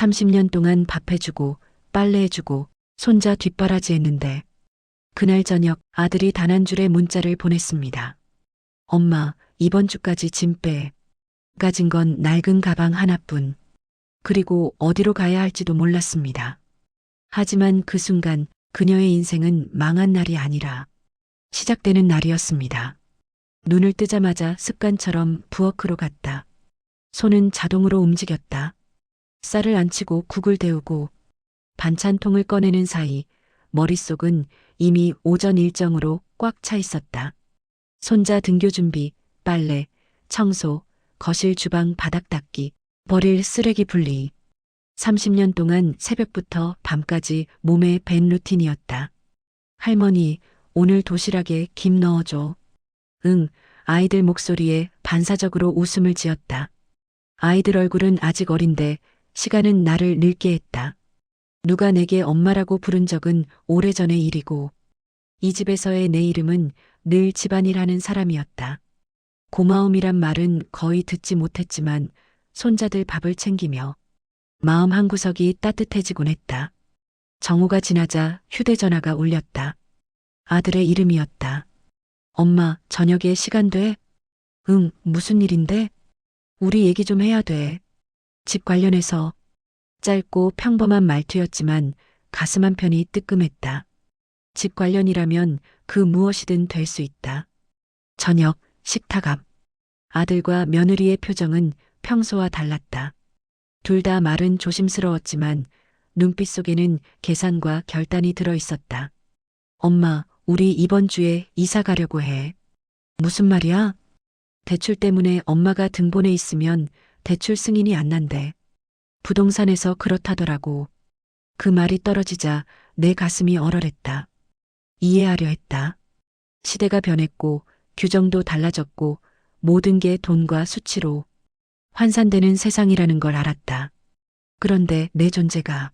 30년 동안 밥해주고 빨래해주고 손자 뒷바라지했는데 그날 저녁 아들이 단 한 줄의 문자를 보냈습니다. 엄마, 이번 주까지 짐 빼. 가진 건 낡은 가방 하나뿐. 그리고 어디로 가야 할지도 몰랐습니다. 하지만 그 순간 그녀의 인생은 망한 날이 아니라 시작되는 날이었습니다. 눈을 뜨자마자 습관처럼 부엌으로 갔다. 손은 자동으로 움직였다. 쌀을 안 치고 국을 데우고 반찬통을 꺼내는 사이 머릿속은 이미 오전 일정으로 꽉 차 있었다. 손자 등교 준비, 빨래, 청소, 거실 주방 바닥 닦기, 버릴 쓰레기 분리. 30년 동안 새벽부터 밤까지 몸에 밴 루틴이었다. 할머니, 오늘 도시락에 김 넣어줘. 응, 아이들 목소리에 반사적으로 웃음을 지었다. 아이들 얼굴은 아직 어린데 시간은 나를 늙게 했다. 누가 내게 엄마라고 부른 적은 오래전의 일이고 이 집에서의 내 이름은 늘 집안일 하는 사람이었다. 고마움이란 말은 거의 듣지 못했지만 손자들 밥을 챙기며 마음 한구석이 따뜻해지곤 했다. 정오가 지나자 휴대전화가 울렸다. 아들의 이름이었다. 엄마, 저녁에 시간 돼? 응, 무슨 일인데? 우리 얘기 좀 해야 돼. 집 관련해서. 짧고 평범한 말투였지만 가슴 한편이 뜨끔했다. 집 관련이라면 그 무엇이든 될 수 있다. 저녁, 식탁 앞. 아들과 며느리의 표정은 평소와 달랐다. 둘 다 말은 조심스러웠지만 눈빛 속에는 계산과 결단이 들어 있었다. 엄마, 우리 이번 주에 이사 가려고 해. 무슨 말이야? 대출 때문에 엄마가 등본에 있으면 대출 승인이 안 난대. 부동산에서 그렇다더라고. 그 말이 떨어지자 내 가슴이 얼얼했다. 이해하려 했다. 시대가 변했고 규정도 달라졌고 모든 게 돈과 수치로 환산되는 세상이라는 걸 알았다. 그런데 내 존재가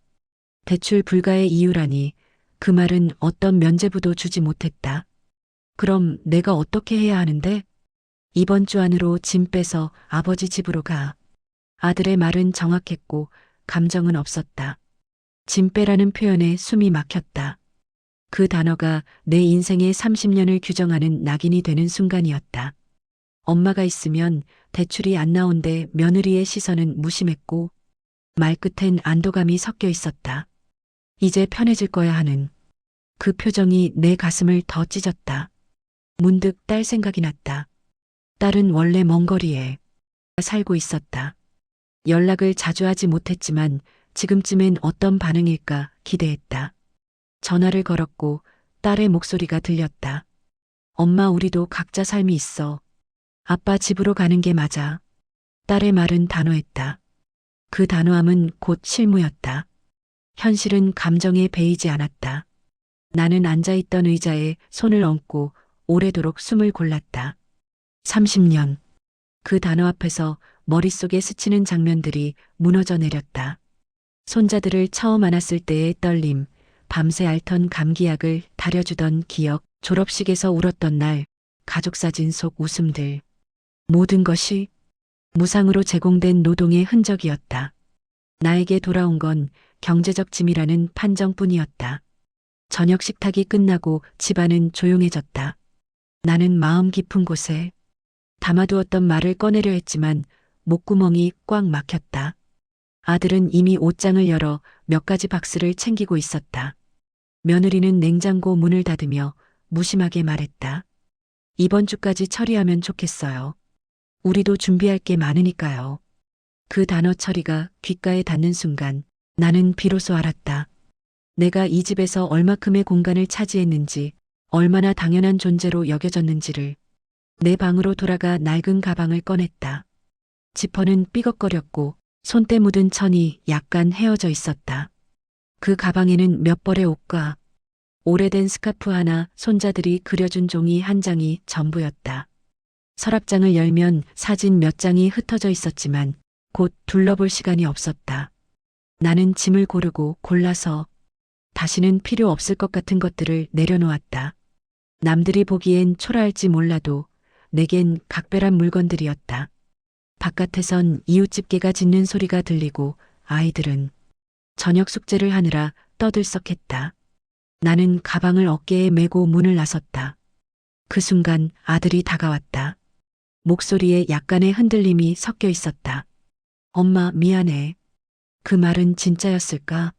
대출 불가의 이유라니 그 말은 어떤 면죄부도 주지 못했다. 그럼 내가 어떻게 해야 하는데? 이번 주 안으로 짐 빼서 아버지 집으로 가. 아들의 말은 정확했고 감정은 없었다. 짐 빼라는 표현에 숨이 막혔다. 그 단어가 내 인생의 30년을 규정하는 낙인이 되는 순간이었다. 엄마가 있으면 대출이 안 나온데 며느리의 시선은 무심했고 말끝엔 안도감이 섞여 있었다. 이제 편해질 거야 하는 그 표정이 내 가슴을 더 찢었다. 문득 딸 생각이 났다. 딸은 원래 먼 거리에 살고 있었다. 연락을 자주 하지 못했지만 지금쯤엔 어떤 반응일까 기대했다. 전화를 걸었고 딸의 목소리가 들렸다. 엄마, 우리도 각자 삶이 있어. 아빠 집으로 가는 게 맞아. 딸의 말은 단호했다. 그 단호함은 곧 실무였다. 현실은 감정에 베이지 않았다. 나는 앉아있던 의자에 손을 얹고 오래도록 숨을 골랐다. 30년. 그 단어 앞에서 머릿속에 스치는 장면들이 무너져 내렸다. 손자들을 처음 안았을 때의 떨림, 밤새 앓던 감기약을 다려주던 기억, 졸업식에서 울었던 날, 가족사진 속 웃음들. 모든 것이 무상으로 제공된 노동의 흔적이었다. 나에게 돌아온 건 경제적 짐이라는 판정뿐이었다. 저녁 식탁이 끝나고 집안은 조용해졌다. 나는 마음 깊은 곳에 담아두었던 말을 꺼내려 했지만 목구멍이 꽉 막혔다. 아들은 이미 옷장을 열어 몇 가지 박스를 챙기고 있었다. 며느리는 냉장고 문을 닫으며 무심하게 말했다. 이번 주까지 처리하면 좋겠어요. 우리도 준비할 게 많으니까요. 그 단어 처리가 귓가에 닿는 순간 나는 비로소 알았다. 내가 이 집에서 얼마큼의 공간을 차지했는지, 얼마나 당연한 존재로 여겨졌는지를. 내 방으로 돌아가 낡은 가방을 꺼냈다. 지퍼는 삐걱거렸고 손때 묻은 천이 약간 헤어져 있었다. 그 가방에는 몇 벌의 옷과 오래된 스카프 하나, 손자들이 그려준 종이 한 장이 전부였다. 서랍장을 열면 사진 몇 장이 흩어져 있었지만 곧 둘러볼 시간이 없었다. 나는 짐을 고르고 골라서 다시는 필요 없을 것 같은 것들을 내려놓았다. 남들이 보기엔 초라할지 몰라도 내겐 각별한 물건들이었다. 바깥에선 이웃집 개가 짖는 소리가 들리고 아이들은 저녁 숙제를 하느라 떠들썩했다. 나는 가방을 어깨에 메고 문을 나섰다. 그 순간 아들이 다가왔다. 목소리에 약간의 흔들림이 섞여 있었다. 엄마, 미안해. 그 말은 진짜였을까?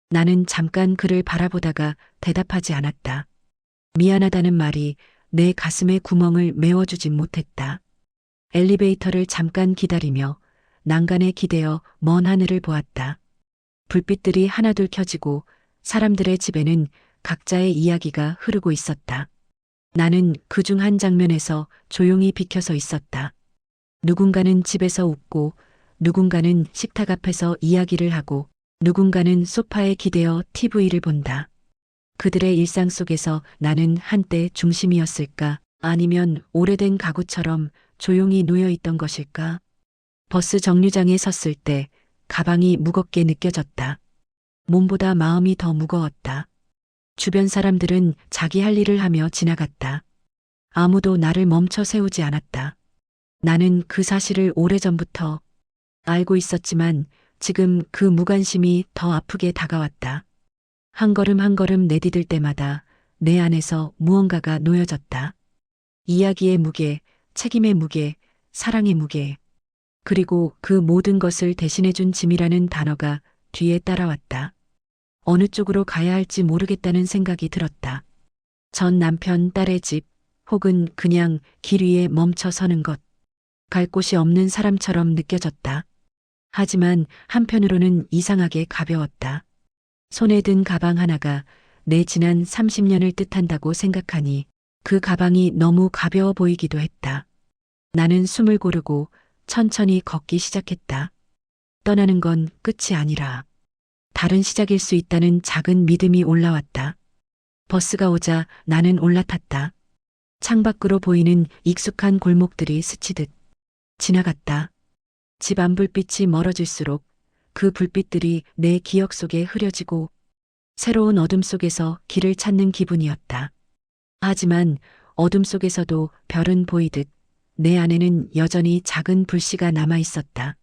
나는 잠깐 그를 바라보다가 대답하지 않았다. 미안하다는 말이 내 가슴의 구멍을 메워주지 못했다. 엘리베이터를 잠깐 기다리며 난간에 기대어 먼 하늘을 보았다. 불빛들이 하나둘 켜지고 사람들의 집에는 각자의 이야기가 흐르고 있었다. 나는 그중 한 장면에서 조용히 비켜서 있었다. 누군가는 집에서 웃고, 누군가는 식탁 앞에서 이야기를 하고, 누군가는 소파에 기대어 TV를 본다. 그들의 일상 속에서 나는 한때 중심이었을까? 아니면 오래된 가구처럼 조용히 놓여 있던 것일까? 버스 정류장에 섰을 때 가방이 무겁게 느껴졌다. 몸보다 마음이 더 무거웠다. 주변 사람들은 자기 할 일을 하며 지나갔다. 아무도 나를 멈춰 세우지 않았다. 나는 그 사실을 오래전부터 알고 있었지만 지금 그 무관심이 더 아프게 다가왔다. 한 걸음 한 걸음 내디딜 때마다 내 안에서 무언가가 놓여졌다. 이야기의 무게, 책임의 무게, 사랑의 무게, 그리고 그 모든 것을 대신해준 짐이라는 단어가 뒤에 따라왔다. 어느 쪽으로 가야 할지 모르겠다는 생각이 들었다. 전 남편, 딸의 집, 혹은 그냥 길 위에 멈춰 서는 것. 갈 곳이 없는 사람처럼 느껴졌다. 하지만 한편으로는 이상하게 가벼웠다. 손에 든 가방 하나가 내 지난 30년을 뜻한다고 생각하니 그 가방이 너무 가벼워 보이기도 했다. 나는 숨을 고르고 천천히 걷기 시작했다. 떠나는 건 끝이 아니라 다른 시작일 수 있다는 작은 믿음이 올라왔다. 버스가 오자 나는 올라탔다. 창밖으로 보이는 익숙한 골목들이 스치듯 지나갔다. 집 안 불빛이 멀어질수록 그 불빛들이 내 기억 속에 흐려지고 새로운 어둠 속에서 길을 찾는 기분이었다. 하지만 어둠 속에서도 별은 보이듯 내 안에는 여전히 작은 불씨가 남아 있었다.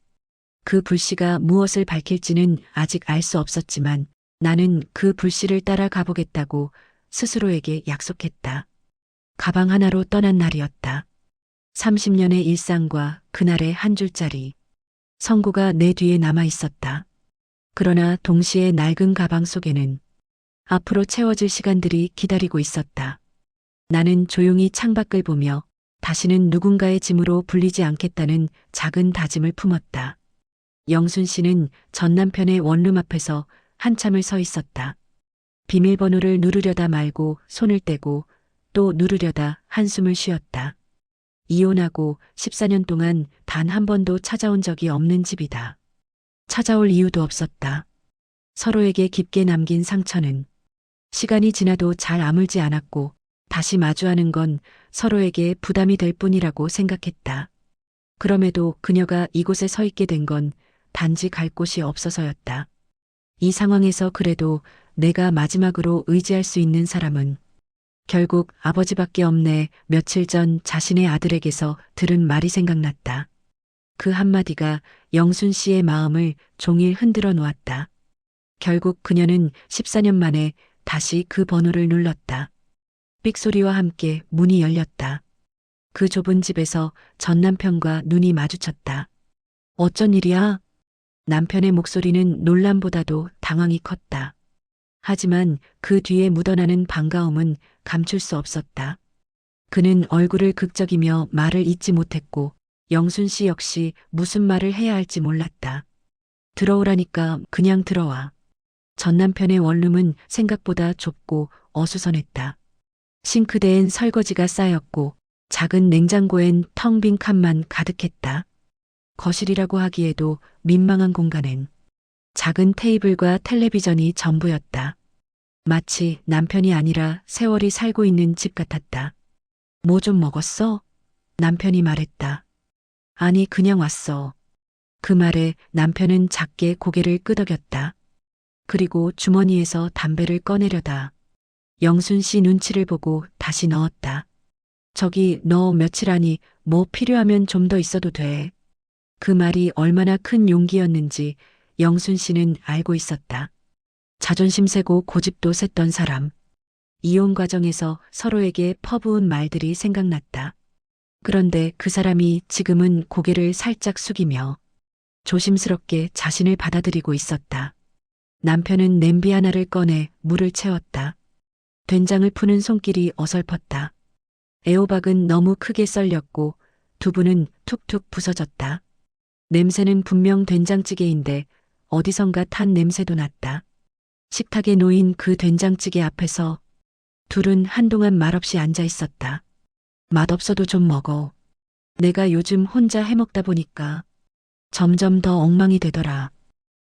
그 불씨가 무엇을 밝힐지는 아직 알 수 없었지만 나는 그 불씨를 따라 가보겠다고 스스로에게 약속했다. 가방 하나로 떠난 날이었다. 30년의 일상과 그날의 한 줄짜리 선고가 내 뒤에 남아 있었다. 그러나 동시에 낡은 가방 속에는 앞으로 채워질 시간들이 기다리고 있었다. 나는 조용히 창밖을 보며 다시는 누군가의 짐으로 불리지 않겠다는 작은 다짐을 품었다. 영순 씨는 전 남편의 원룸 앞에서 한참을 서 있었다. 비밀번호를 누르려다 말고 손을 떼고 또 누르려다 한숨을 쉬었다. 이혼하고 14년 동안 단 한 번도 찾아온 적이 없는 집이다. 찾아올 이유도 없었다. 서로에게 깊게 남긴 상처는 시간이 지나도 잘 아물지 않았고 다시 마주하는 건 서로에게 부담이 될 뿐이라고 생각했다. 그럼에도 그녀가 이곳에 서 있게 된 건 단지 갈 곳이 없어서였다. 이 상황에서 그래도 내가 마지막으로 의지할 수 있는 사람은 결국 아버지밖에 없네. 며칠 전 자신의 아들에게서 들은 말이 생각났다. 그 한마디가 영순 씨의 마음을 종일 흔들어 놓았다. 결국 그녀는 14년 만에 다시 그 번호를 눌렀다. 삑소리와 함께 문이 열렸다. 그 좁은 집에서 전 남편과 눈이 마주쳤다. 어쩐 일이야? 남편의 목소리는 놀람보다도 당황이 컸다. 하지만 그 뒤에 묻어나는 반가움은 감출 수 없었다. 그는 얼굴을 극적이며 말을 잇지 못했고 영순 씨 역시 무슨 말을 해야 할지 몰랐다. 들어오라니까 그냥 들어와. 전 남편의 원룸은 생각보다 좁고 어수선했다. 싱크대엔 설거지가 쌓였고 작은 냉장고엔 텅 빈 칸만 가득했다. 거실이라고 하기에도 민망한 공간엔 작은 테이블과 텔레비전이 전부였다. 마치 남편이 아니라 세월이 살고 있는 집 같았다. 뭐 좀 먹었어? 남편이 말했다. 아니, 그냥 왔어. 그 말에 남편은 작게 고개를 끄덕였다. 그리고 주머니에서 담배를 꺼내려다 영순 씨 눈치를 보고 다시 넣었다. 저기 너 며칠 하니 뭐 필요하면 좀 더 있어도 돼. 그 말이 얼마나 큰 용기였는지 영순 씨는 알고 있었다. 자존심 세고 고집도 셌던 사람. 이혼 과정에서 서로에게 퍼부은 말들이 생각났다. 그런데 그 사람이 지금은 고개를 살짝 숙이며 조심스럽게 자신을 받아들이고 있었다. 남편은 냄비 하나를 꺼내 물을 채웠다. 된장을 푸는 손길이 어설펐다. 애호박은 너무 크게 썰렸고 두부는 툭툭 부서졌다. 냄새는 분명 된장찌개인데 어디선가 탄 냄새도 났다. 식탁에 놓인 그 된장찌개 앞에서 둘은 한동안 말없이 앉아 있었다. 맛없어도 좀 먹어. 내가 요즘 혼자 해먹다 보니까 점점 더 엉망이 되더라.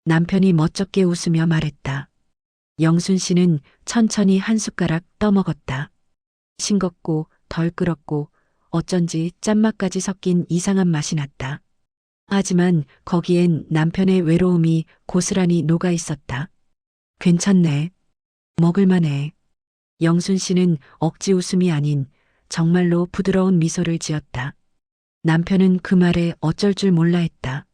남편이 멋쩍게 웃으며 말했다. 영순 씨는 천천히 한 숟가락 떠먹었다. 싱겁고 덜 끓었고 어쩐지 짠맛까지 섞인 이상한 맛이 났다. 하지만 거기엔 남편의 외로움이 고스란히 녹아 있었다. 괜찮네. 먹을만해. 영순 씨는 억지 웃음이 아닌 정말로 부드러운 미소를 지었다. 남편은 그 말에 어쩔 줄 몰라 했다.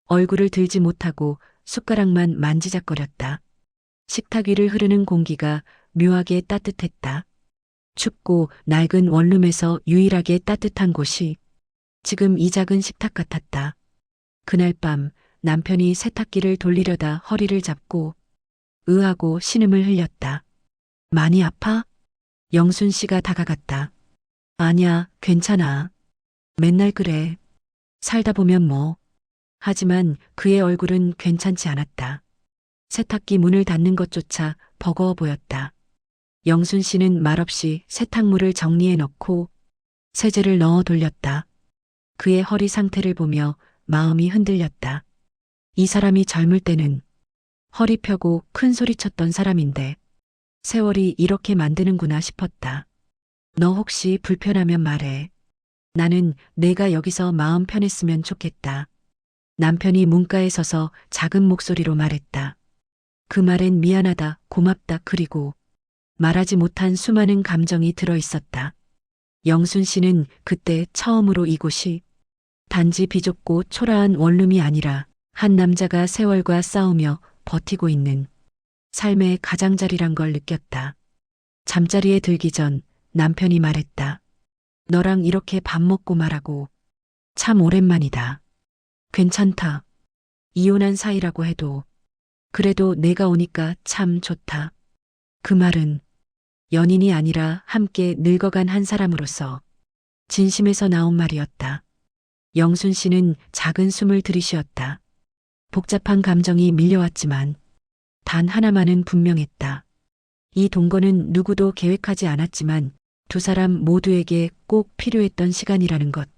얼굴을 들지 못하고 숟가락만 만지작거렸다. 식탁 위를 흐르는 공기가 묘하게 따뜻했다. 춥고 낡은 원룸에서 유일하게 따뜻한 곳이 지금 이 작은 식탁 같았다. 그날 밤 남편이 세탁기를 돌리려다 허리를 잡고 으하고 신음을 흘렸다. 많이 아파? 영순 씨가 다가갔다. 아니야, 괜찮아. 맨날 그래. 살다 보면 뭐. 하지만 그의 얼굴은 괜찮지 않았다. 세탁기 문을 닫는 것조차 버거워 보였다. 영순 씨는 말없이 세탁물을 정리해 넣고 세제를 넣어 돌렸다. 그의 허리 상태를 보며 마음이 흔들렸다. 이 사람이 젊을 때는 허리 펴고 큰 소리 쳤던 사람인데 세월이 이렇게 만드는구나 싶었다. 너 혹시 불편하면 말해. 나는 내가 여기서 마음 편했으면 좋겠다. 남편이 문가에 서서 작은 목소리로 말했다. 그 말엔 미안하다, 고맙다, 그리고 말하지 못한 수많은 감정이 들어 있었다. 영순 씨는 그때 처음으로 이곳이 단지 비좁고 초라한 원룸이 아니라 한 남자가 세월과 싸우며 버티고 있는 삶의 가장자리란 걸 느꼈다. 잠자리에 들기 전 남편이 말했다. 너랑 이렇게 밥 먹고 말하고 참 오랜만이다. 괜찮다. 이혼한 사이라고 해도 그래도 내가 오니까 참 좋다. 그 말은 연인이 아니라 함께 늙어간 한 사람으로서 진심에서 나온 말이었다. 영순 씨는 작은 숨을 들이쉬었다. 복잡한 감정이 밀려왔지만 단 하나만은 분명했다. 이 동거는 누구도 계획하지 않았지만 두 사람 모두에게 꼭 필요했던 시간이라는 것.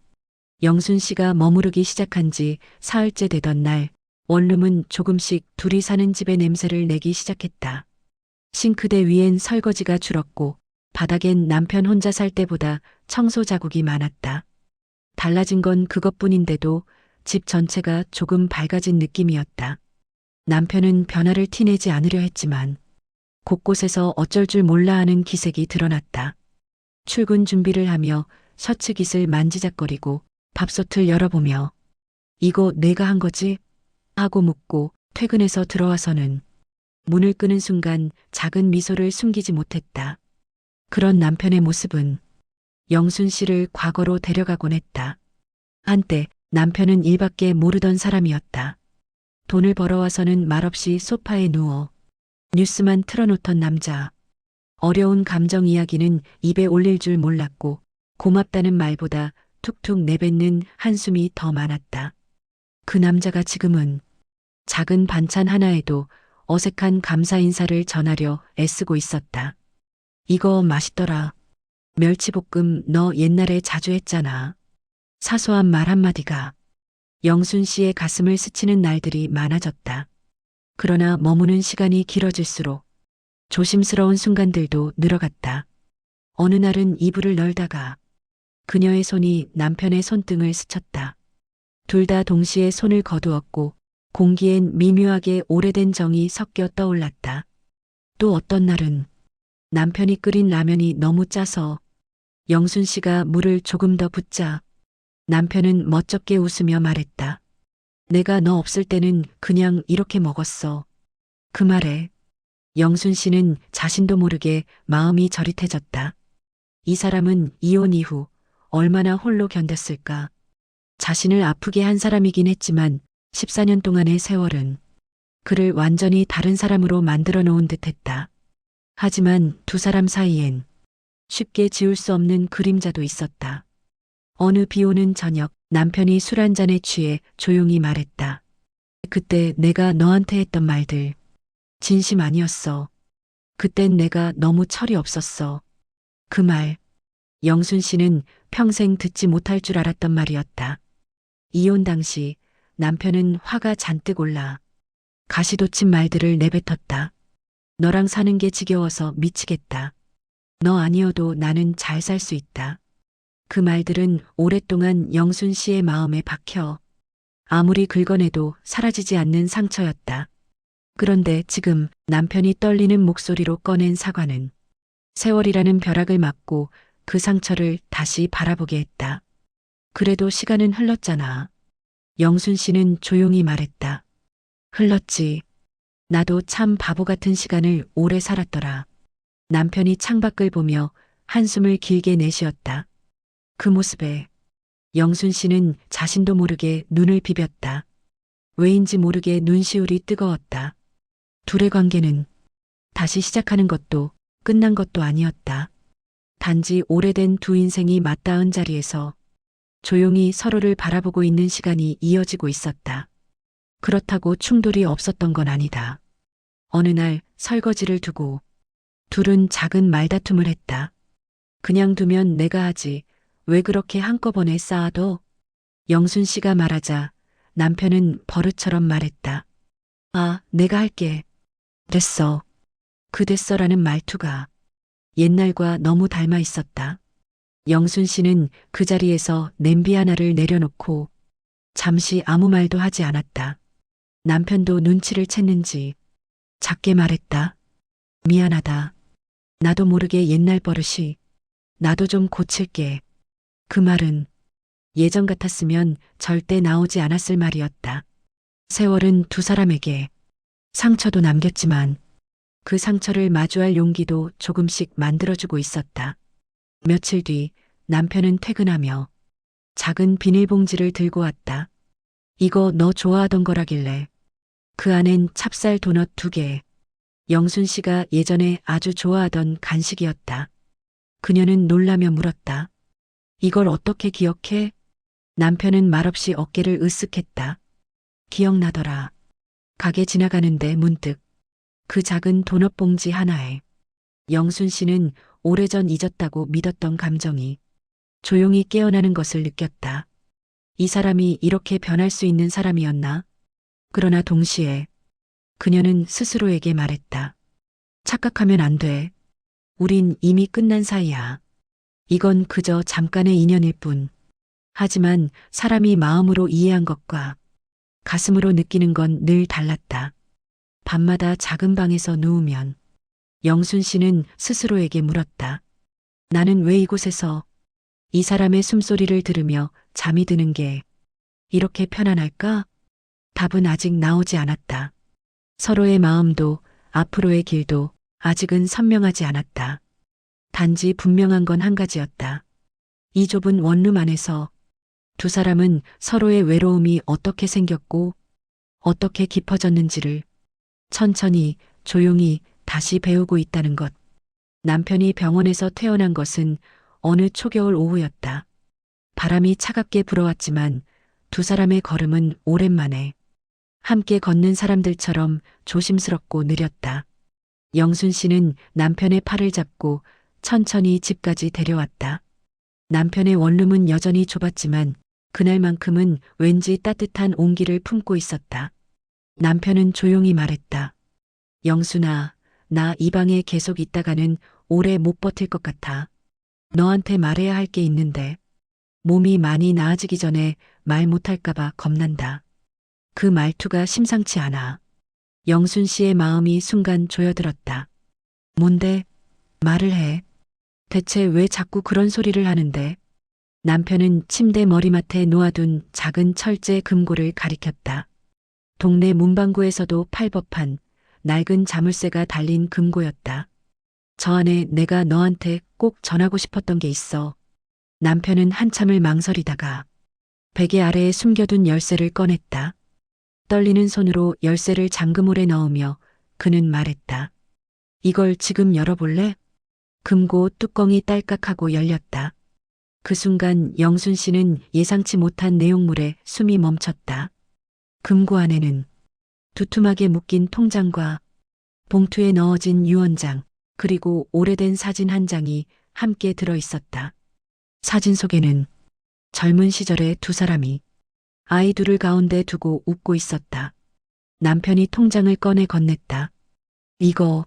영순 씨가 머무르기 시작한 지 사흘째 되던 날, 원룸은 조금씩 둘이 사는 집의 냄새를 내기 시작했다. 싱크대 위엔 설거지가 줄었고 바닥엔 남편 혼자 살 때보다 청소 자국이 많았다. 달라진 건 그것뿐인데도 집 전체가 조금 밝아진 느낌이었다. 남편은 변화를 티내지 않으려 했지만 곳곳에서 어쩔 줄 몰라 하는 기색이 드러났다. 출근 준비를 하며 셔츠 깃을 만지작거리고 밥솥을 열어보며 이거 내가 한 거지? 하고 묻고 퇴근해서 들어와서는 문을 끄는 순간 작은 미소를 숨기지 못했다. 그런 남편의 모습은 영순 씨를 과거로 데려가곤 했다. 한때 남편은 일밖에 모르던 사람이었다. 돈을 벌어와서는 말없이 소파에 누워 뉴스만 틀어놓던 남자. 어려운 감정 이야기는 입에 올릴 줄 몰랐고 고맙다는 말보다 툭툭 내뱉는 한숨이 더 많았다. 그 남자가 지금은 작은 반찬 하나에도 어색한 감사 인사를 전하려 애쓰고 있었다. 이거 맛있더라. 멸치볶음 너 옛날에 자주 했잖아. 사소한 말 한마디가 영순 씨의 가슴을 스치는 날들이 많아졌다. 그러나 머무는 시간이 길어질수록 조심스러운 순간들도 늘어갔다. 어느 날은 이불을 널다가 그녀의 손이 남편의 손등을 스쳤다. 둘 다 동시에 손을 거두었고 공기엔 미묘하게 오래된 정이 섞여 떠올랐다. 또 어떤 날은 남편이 끓인 라면이 너무 짜서 영순 씨가 물을 조금 더 붓자 남편은 멋쩍게 웃으며 말했다. 내가 너 없을 때는 그냥 이렇게 먹었어. 그 말에 영순 씨는 자신도 모르게 마음이 저릿해졌다. 이 사람은 이혼 이후 얼마나 홀로 견뎠을까. 자신을 아프게 한 사람이긴 했지만 14년 동안의 세월은 그를 완전히 다른 사람으로 만들어 놓은 듯 했다. 하지만 두 사람 사이엔 쉽게 지울 수 없는 그림자도 있었다. 어느 비 오는 저녁 남편이 술 한 잔에 취해 조용히 말했다. 그때 내가 너한테 했던 말들 진심 아니었어. 그땐 내가 너무 철이 없었어. 그 말, 영순 씨는 평생 듣지 못할 줄 알았던 말이었다. 이혼 당시 남편은 화가 잔뜩 올라 가시돋친 말들을 내뱉었다. 너랑 사는 게 지겨워서 미치겠다. 너 아니어도 나는 잘 살 수 있다. 그 말들은 오랫동안 영순 씨의 마음에 박혀 아무리 긁어내도 사라지지 않는 상처였다. 그런데 지금 남편이 떨리는 목소리로 꺼낸 사과는 세월이라는 벼락을 맞고 그 상처를 다시 바라보게 했다. 그래도 시간은 흘렀잖아. 영순 씨는 조용히 말했다. 흘렀지. 나도 참 바보 같은 시간을 오래 살았더라. 남편이 창밖을 보며 한숨을 길게 내쉬었다. 그 모습에 영순 씨는 자신도 모르게 눈을 비볐다. 왜인지 모르게 눈시울이 뜨거웠다. 둘의 관계는 다시 시작하는 것도 끝난 것도 아니었다. 단지 오래된 두 인생이 맞닿은 자리에서 조용히 서로를 바라보고 있는 시간이 이어지고 있었다. 그렇다고 충돌이 없었던 건 아니다. 어느 날 설거지를 두고 둘은 작은 말다툼을 했다. 그냥 두면 내가 하지. 왜 그렇게 한꺼번에 쌓아둬? 영순 씨가 말하자 남편은 버릇처럼 말했다. 아, 내가 할게. 됐어. 그 됐어라는 말투가 옛날과 너무 닮아 있었다. 영순 씨는 그 자리에서 냄비 하나를 내려놓고 잠시 아무 말도 하지 않았다. 남편도 눈치를 챘는지 작게 말했다. 미안하다. 나도 모르게 옛날 버릇이 나도 좀 고칠게. 그 말은 예전 같았으면 절대 나오지 않았을 말이었다. 세월은 두 사람에게 상처도 남겼지만 그 상처를 마주할 용기도 조금씩 만들어주고 있었다. 며칠 뒤 남편은 퇴근하며 작은 비닐봉지를 들고 왔다. 이거 너 좋아하던 거라길래. 그 안엔 찹쌀 도넛 2개. 영순 씨가 예전에 아주 좋아하던 간식이었다. 그녀는 놀라며 물었다. 이걸 어떻게 기억해? 남편은 말없이 어깨를 으쓱했다. 기억나더라. 가게 지나가는데 문득 그 작은 도넛 봉지 하나에 영순 씨는 오래전 잊었다고 믿었던 감정이 조용히 깨어나는 것을 느꼈다. 이 사람이 이렇게 변할 수 있는 사람이었나? 그러나 동시에 그녀는 스스로에게 말했다. 착각하면 안 돼. 우린 이미 끝난 사이야. 이건 그저 잠깐의 인연일 뿐. 하지만 사람이 마음으로 이해한 것과 가슴으로 느끼는 건 늘 달랐다. 밤마다 작은 방에서 누우면 영순 씨는 스스로에게 물었다. 나는 왜 이곳에서 이 사람의 숨소리를 들으며 잠이 드는 게 이렇게 편안할까? 답은 아직 나오지 않았다. 서로의 마음도 앞으로의 길도 아직은 선명하지 않았다. 단지 분명한 건 한 가지였다. 이 좁은 원룸 안에서 두 사람은 서로의 외로움이 어떻게 생겼고 어떻게 깊어졌는지를 천천히 조용히 다시 배우고 있다는 것. 남편이 병원에서 퇴원한 것은 어느 초겨울 오후였다. 바람이 차갑게 불어왔지만 두 사람의 걸음은 오랜만에 함께 걷는 사람들처럼 조심스럽고 느렸다. 영순 씨는 남편의 팔을 잡고 천천히 집까지 데려왔다. 남편의 원룸은 여전히 좁았지만 그날만큼은 왠지 따뜻한 온기를 품고 있었다. 남편은 조용히 말했다. 영순아, 나 이 방에 계속 있다가는 오래 못 버틸 것 같아. 너한테 말해야 할 게 있는데 몸이 많이 나아지기 전에 말 못할까봐 겁난다. 그 말투가 심상치 않아. 영순 씨의 마음이 순간 조여들었다. 뭔데? 말을 해. 대체 왜 자꾸 그런 소리를 하는데? 남편은 침대 머리맡에 놓아둔 작은 철제 금고를 가리켰다. 동네 문방구에서도 팔 법한 낡은 자물쇠가 달린 금고였다. 저 안에 내가 너한테 꼭 전하고 싶었던 게 있어. 남편은 한참을 망설이다가 베개 아래에 숨겨둔 열쇠를 꺼냈다. 떨리는 손으로 열쇠를 잠금홀에 넣으며 그는 말했다. 이걸 지금 열어볼래? 금고 뚜껑이 딸깍하고 열렸다. 그 순간 영순 씨는 예상치 못한 내용물에 숨이 멈췄다. 금고 안에는 두툼하게 묶인 통장과 봉투에 넣어진 유언장, 그리고 오래된 사진 한 장이 함께 들어 있었다. 사진 속에는 젊은 시절의 두 사람이 아이 둘을 가운데 두고 웃고 있었다. 남편이 통장을 꺼내 건넸다. 이거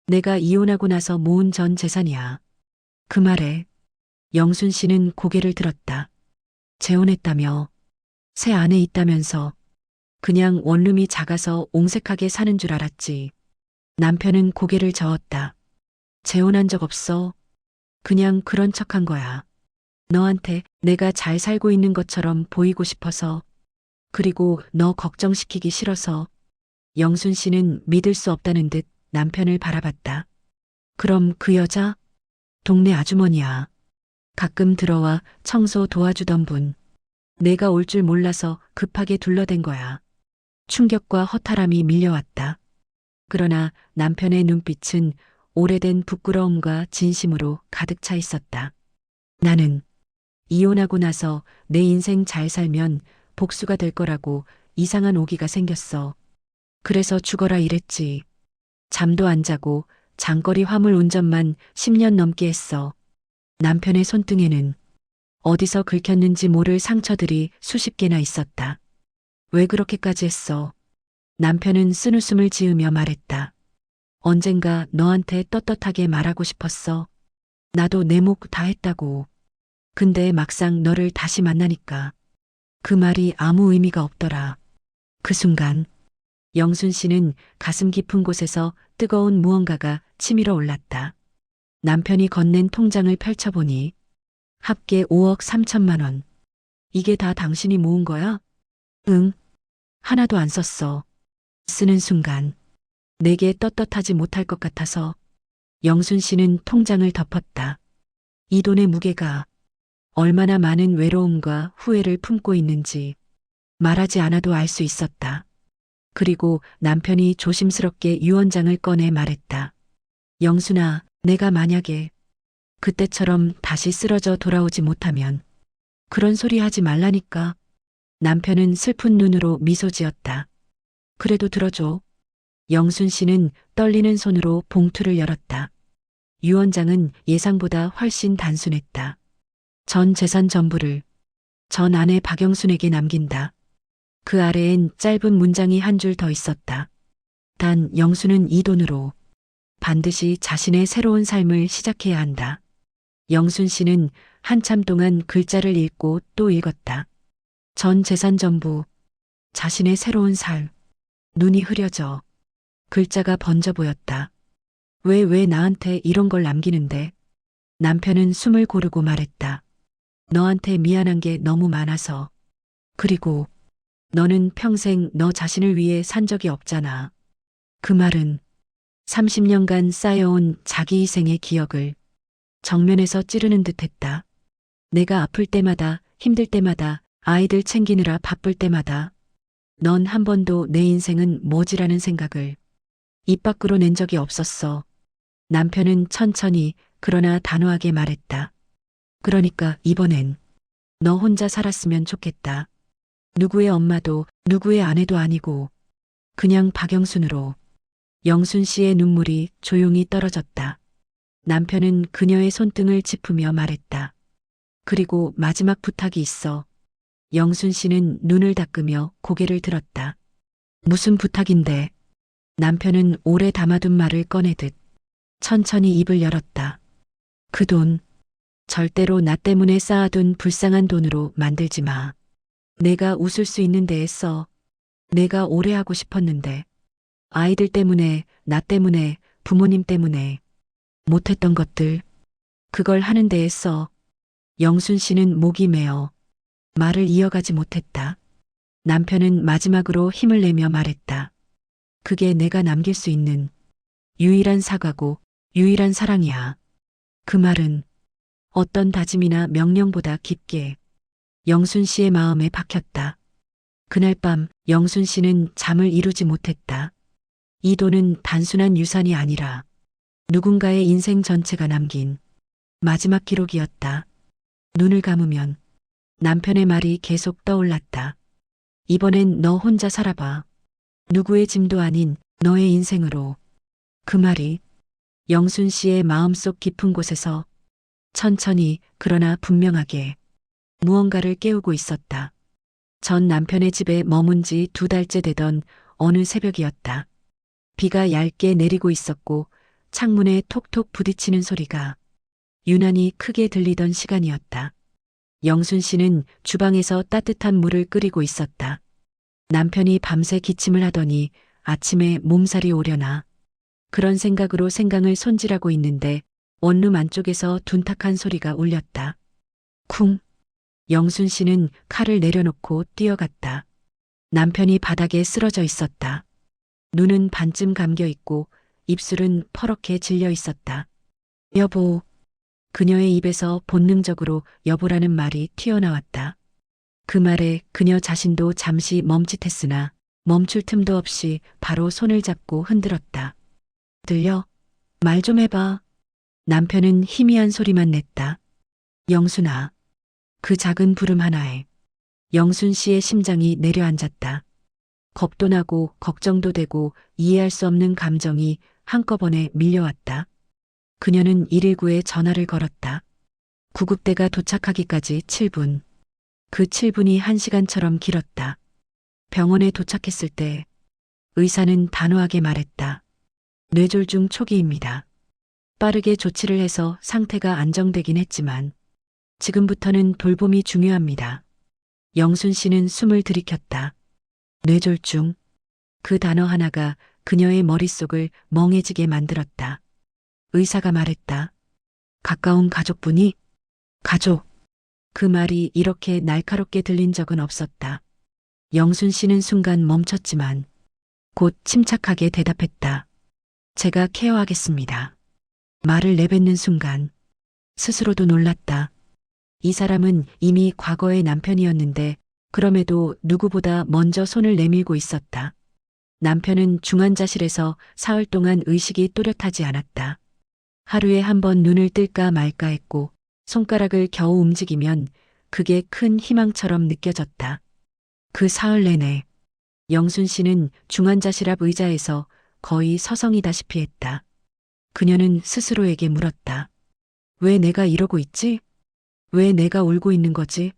내가 이혼하고 나서 모은 전 재산이야. 그 말에 영순 씨는 고개를 들었다. 재혼했다며, 새 아내 있다면서, 그냥 원룸이 작아서 옹색하게 사는 줄 알았지. 남편은 고개를 저었다. 재혼한 적 없어. 그냥 그런 척한 거야. 너한테 내가 잘 살고 있는 것처럼 보이고 싶어서, 그리고 너 걱정시키기 싫어서. 영순 씨는 믿을 수 없다는 듯 남편을 바라봤다. 그럼 그 여자? 동네 아주머니야. 가끔 들어와 청소 도와주던 분. 내가 올 줄 몰라서 급하게 둘러댄 거야. 충격과 허탈함이 밀려왔다. 그러나 남편의 눈빛은 오래된 부끄러움과 진심으로 가득 차 있었다. 나는 이혼하고 나서 내 인생 잘 살면 복수가 될 거라고 이상한 오기가 생겼어. 그래서 죽어라 이랬지. 잠도 안 자고 장거리 화물 운전만 10년 넘게 했어. 남편의 손등에는 어디서 긁혔는지 모를 상처들이 수십 개나 있었다. 왜 그렇게까지 했어? 남편은 쓴웃음을 지으며 말했다. 언젠가 너한테 떳떳하게 말하고 싶었어. 나도 내 몫 다 했다고. 근데 막상 너를 다시 만나니까 그 말이 아무 의미가 없더라. 그 순간 영순 씨는 가슴 깊은 곳에서 뜨거운 무언가가 치밀어 올랐다. 남편이 건넨 통장을 펼쳐보니 합계 5억 3천만 원. 이게 다 당신이 모은 거야? 응. 하나도 안 썼어. 쓰는 순간 내게 떳떳하지 못할 것 같아서. 영순 씨는 통장을 덮었다. 이 돈의 무게가 얼마나 많은 외로움과 후회를 품고 있는지 말하지 않아도 알 수 있었다. 그리고 남편이 조심스럽게 유언장을 꺼내 말했다. 영순아, 내가 만약에 그때처럼 다시 쓰러져 돌아오지 못하면 그런 소리 하지 말라니까. 남편은 슬픈 눈으로 미소 지었다. 그래도 들어줘. 영순 씨는 떨리는 손으로 봉투를 열었다. 유언장은 예상보다 훨씬 단순했다. 전 재산 전부를 전 아내 박영순에게 남긴다. 그 아래엔 짧은 문장이 한 줄 더 있었다. 단 영순은 이 돈으로 반드시 자신의 새로운 삶을 시작해야 한다. 영순 씨는 한참 동안 글자를 읽고 또 읽었다. 전 재산 전부, 자신의 새로운 삶. 눈이 흐려져. 글자가 번져 보였다. 왜 나한테 이런 걸 남기는데? 남편은 숨을 고르고 말했다. 너한테 미안한 게 너무 많아서. 그리고 너는 평생 너 자신을 위해 산 적이 없잖아. 그 말은 30년간 쌓여온 자기 희생의 기억을 정면에서 찌르는 듯 했다. 내가 아플 때마다, 힘들 때마다, 아이들 챙기느라 바쁠 때마다 넌 한 번도 내 인생은 뭐지라는 생각을 입 밖으로 낸 적이 없었어. 남편은 천천히 그러나 단호하게 말했다. 그러니까 이번엔 너 혼자 살았으면 좋겠다. 누구의 엄마도 누구의 아내도 아니고 그냥 박영순으로. 영순 씨의 눈물이 조용히 떨어졌다. 남편은 그녀의 손등을 짚으며 말했다. 그리고 마지막 부탁이 있어. 영순 씨는 눈을 닦으며 고개를 들었다. 무슨 부탁인데? 남편은 오래 담아둔 말을 꺼내듯 천천히 입을 열었다. 그 돈, 절대로 나 때문에 쌓아둔 불쌍한 돈으로 만들지 마. 내가 웃을 수 있는 데에 써. 내가 오래 하고 싶었는데. 아이들 때문에, 나 때문에, 부모님 때문에. 못했던 것들, 그걸 하는 데에 써. 영순 씨는 목이 메어 말을 이어가지 못했다. 남편은 마지막으로 힘을 내며 말했다. 그게 내가 남길 수 있는 유일한 사과고 유일한 사랑이야. 그 말은 어떤 다짐이나 명령보다 깊게 영순 씨의 마음에 박혔다. 그날 밤 영순 씨는 잠을 이루지 못했다. 이 돈은 단순한 유산이 아니라 누군가의 인생 전체가 남긴 마지막 기록이었다. 눈을 감으면 남편의 말이 계속 떠올랐다. 이번엔 너 혼자 살아봐. 누구의 짐도 아닌 너의 인생으로. 그 말이 영순 씨의 마음속 깊은 곳에서 천천히 그러나 분명하게 무언가를 깨우고 있었다. 전 남편의 집에 머문 지 2달째 되던 어느 새벽이었다. 비가 얇게 내리고 있었고 창문에 톡톡 부딪히는 소리가 유난히 크게 들리던 시간이었다. 영순 씨는 주방에서 따뜻한 물을 끓이고 있었다. 남편이 밤새 기침을 하더니 아침에 몸살이 오려나. 그런 생각으로 생강을 손질하고 있는데 원룸 안쪽에서 둔탁한 소리가 울렸다. 쿵. 영순 씨는 칼을 내려놓고 뛰어갔다. 남편이 바닥에 쓰러져 있었다. 눈은 반쯤 감겨 있고 입술은 퍼렇게 질려 있었다. 여보. 그녀의 입에서 본능적으로 여보라는 말이 튀어나왔다. 그 말에 그녀 자신도 잠시 멈칫했으나 멈출 틈도 없이 바로 손을 잡고 흔들었다. 들려? 말 좀 해봐. 남편은 희미한 소리만 냈다. 영순아. 그 작은 부름 하나에 영순 씨의 심장이 내려앉았다. 겁도 나고 걱정도 되고 이해할 수 없는 감정이 한꺼번에 밀려왔다. 그녀는 119에 전화를 걸었다. 구급대가 도착하기까지 7분. 그 7분이 1시간처럼 길었다. 병원에 도착했을 때 의사는 단호하게 말했다. 뇌졸중 초기입니다. 빠르게 조치를 해서 상태가 안정되긴 했지만 지금부터는 돌봄이 중요합니다. 영순 씨는 숨을 들이켰다. 뇌졸중. 그 단어 하나가 그녀의 머릿속을 멍해지게 만들었다. 의사가 말했다. 가까운 가족분이? 가족. 그 말이 이렇게 날카롭게 들린 적은 없었다. 영순 씨는 순간 멈췄지만 곧 침착하게 대답했다. 제가 케어하겠습니다. 말을 내뱉는 순간 스스로도 놀랐다. 이 사람은 이미 과거의 남편이었는데 그럼에도 누구보다 먼저 손을 내밀고 있었다. 남편은 중환자실에서 사흘 동안 의식이 또렷하지 않았다. 하루에 한 번 눈을 뜰까 말까 했고 손가락을 겨우 움직이면 그게 큰 희망처럼 느껴졌다. 그 사흘 내내 영순 씨는 중환자실 앞 의자에서 거의 서성이다시피 했다. 그녀는 스스로에게 물었다. 왜 내가 이러고 있지? 왜 내가 울고 있는 거지?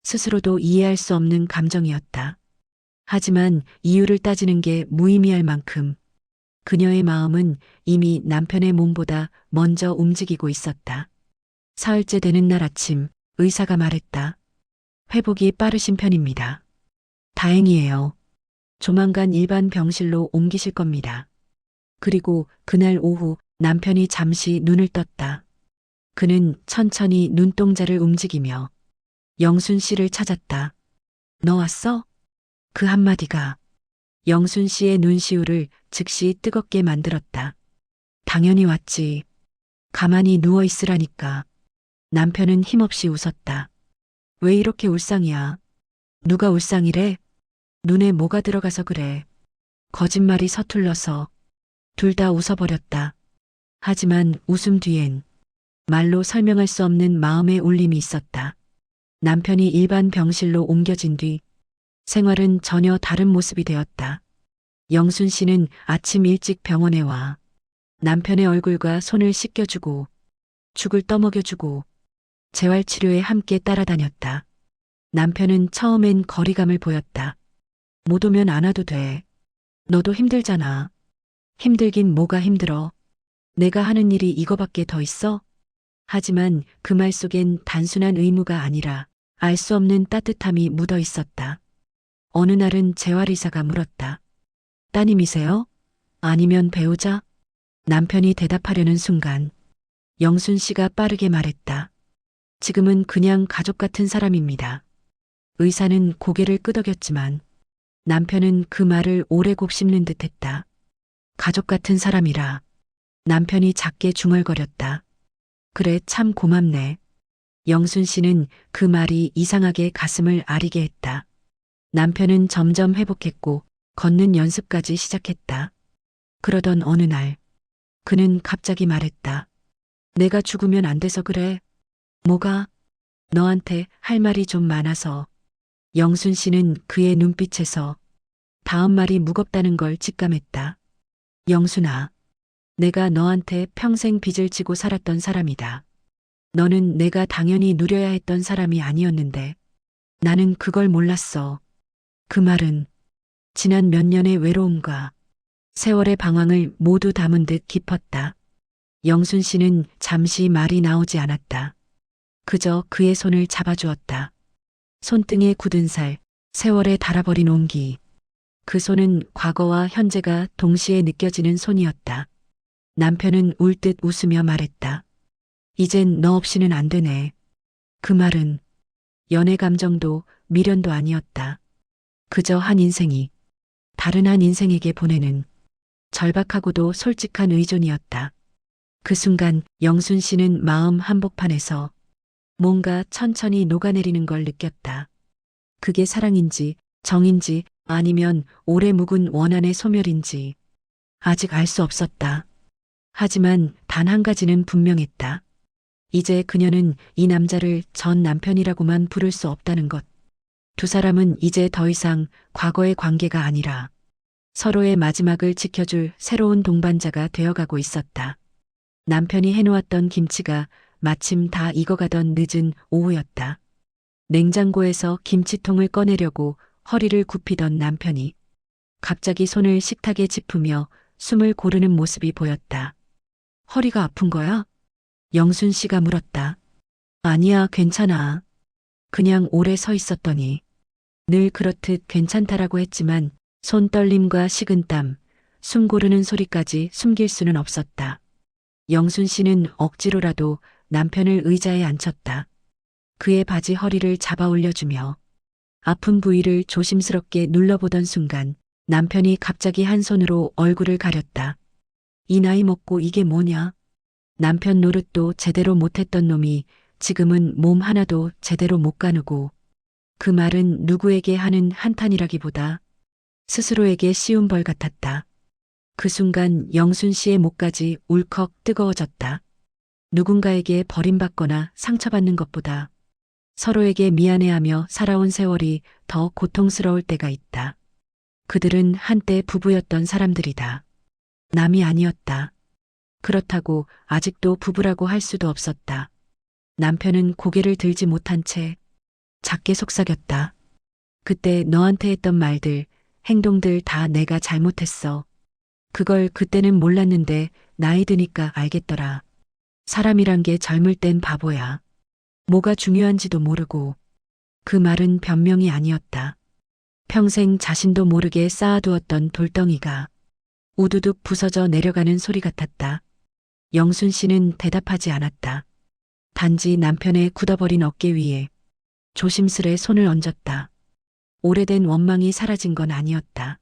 스스로도 이해할 수 없는 감정이었다. 하지만 이유를 따지는 게 무의미할 만큼 그녀의 마음은 이미 남편의 몸보다 먼저 움직이고 있었다. 사흘째 되는 날 아침 의사가 말했다. 회복이 빠르신 편입니다. 다행이에요. 조만간 일반 병실로 옮기실 겁니다. 그리고 그날 오후 남편이 잠시 눈을 떴다. 그는 천천히 눈동자를 움직이며 영순 씨를 찾았다. 너 왔어? 그 한마디가 영순 씨의 눈시울을 즉시 뜨겁게 만들었다. 당연히 왔지. 가만히 누워 있으라니까. 남편은 힘없이 웃었다. 왜 이렇게 울상이야? 누가 울상이래? 눈에 뭐가 들어가서 그래. 거짓말이 서툴러서 둘 다 웃어버렸다. 하지만 웃음 뒤엔 말로 설명할 수 없는 마음의 울림이 있었다. 남편이 일반 병실로 옮겨진 뒤 생활은 전혀 다른 모습이 되었다. 영순 씨는 아침 일찍 병원에 와 남편의 얼굴과 손을 씻겨주고 죽을 떠먹여주고 재활치료에 함께 따라다녔다. 남편은 처음엔 거리감을 보였다. 못 오면 안 와도 돼. 너도 힘들잖아. 힘들긴 뭐가 힘들어. 내가 하는 일이 이거밖에 더 있어? 하지만 그 말 속엔 단순한 의무가 아니라 알 수 없는 따뜻함이 묻어 있었다. 어느 날은 재활의사가 물었다. 따님이세요? 아니면 배우자? 남편이 대답하려는 순간 영순 씨가 빠르게 말했다. 지금은 그냥 가족 같은 사람입니다. 의사는 고개를 끄덕였지만 남편은 그 말을 오래 곱씹는 듯 했다. 가족 같은 사람이라. 남편이 작게 중얼거렸다. 그래, 참 고맙네. 영순 씨는 그 말이 이상하게 가슴을 아리게 했다. 남편은 점점 회복했고 걷는 연습까지 시작했다. 그러던 어느 날 그는 갑자기 말했다. 내가 죽으면 안 돼서 그래. 뭐가? 너한테 할 말이 좀 많아서. 영순 씨는 그의 눈빛에서 다음 말이 무겁다는 걸 직감했다. 영순아, 내가 너한테 평생 빚을 지고 살았던 사람이다. 너는 내가 당연히 누려야 했던 사람이 아니었는데 나는 그걸 몰랐어. 그 말은 지난 몇 년의 외로움과 세월의 방황을 모두 담은 듯 깊었다. 영순 씨는 잠시 말이 나오지 않았다. 그저 그의 손을 잡아주었다. 손등에 굳은 살, 세월에 닳아버린 온기. 그 손은 과거와 현재가 동시에 느껴지는 손이었다. 남편은 울 듯 웃으며 말했다. 이젠 너 없이는 안 되네. 그 말은 연애 감정도 미련도 아니었다. 그저 한 인생이 다른 한 인생에게 보내는 절박하고도 솔직한 의존이었다. 그 순간 영순 씨는 마음 한복판에서 뭔가 천천히 녹아내리는 걸 느꼈다. 그게 사랑인지 정인지 아니면 오래 묵은 원한의 소멸인지 아직 알 수 없었다. 하지만 단 한 가지는 분명했다. 이제 그녀는 이 남자를 전 남편이라고만 부를 수 없다는 것. 두 사람은 이제 더 이상 과거의 관계가 아니라 서로의 마지막을 지켜줄 새로운 동반자가 되어가고 있었다. 남편이 해놓았던 김치가 마침 다 익어가던 늦은 오후였다. 냉장고에서 김치통을 꺼내려고 허리를 굽히던 남편이 갑자기 손을 식탁에 짚으며 숨을 고르는 모습이 보였다. 허리가 아픈 거야? 영순 씨가 물었다. 아니야, 괜찮아. 그냥 오래 서 있었더니 늘 그렇듯 괜찮다라고 했지만 손 떨림과 식은땀, 숨 고르는 소리까지 숨길 수는 없었다. 영순 씨는 억지로라도 남편을 의자에 앉혔다. 그의 바지 허리를 잡아 올려주며 아픈 부위를 조심스럽게 눌러보던 순간 남편이 갑자기 한 손으로 얼굴을 가렸다. 이 나이 먹고 이게 뭐냐? 남편 노릇도 제대로 못했던 놈이 지금은 몸 하나도 제대로 못 가누고 그 말은 누구에게 하는 한탄이라기보다 스스로에게 씌운 벌 같았다. 그 순간 영순 씨의 목까지 울컥 뜨거워졌다. 누군가에게 버림받거나 상처받는 것보다 서로에게 미안해하며 살아온 세월이 더 고통스러울 때가 있다. 그들은 한때 부부였던 사람들이다. 남이 아니었다. 그렇다고 아직도 부부라고 할 수도 없었다. 남편은 고개를 들지 못한 채 작게 속삭였다. 그때 너한테 했던 말들, 행동들 다 내가 잘못했어. 그걸 그때는 몰랐는데 나이 드니까 알겠더라. 사람이란 게 젊을 땐 바보야. 뭐가 중요한지도 모르고. 그 말은 변명이 아니었다. 평생 자신도 모르게 쌓아두었던 돌덩이가 우두둑 부서져 내려가는 소리 같았다. 영순 씨는 대답하지 않았다. 단지 남편의 굳어버린 어깨 위에 조심스레 손을 얹었다. 오래된 원망이 사라진 건 아니었다.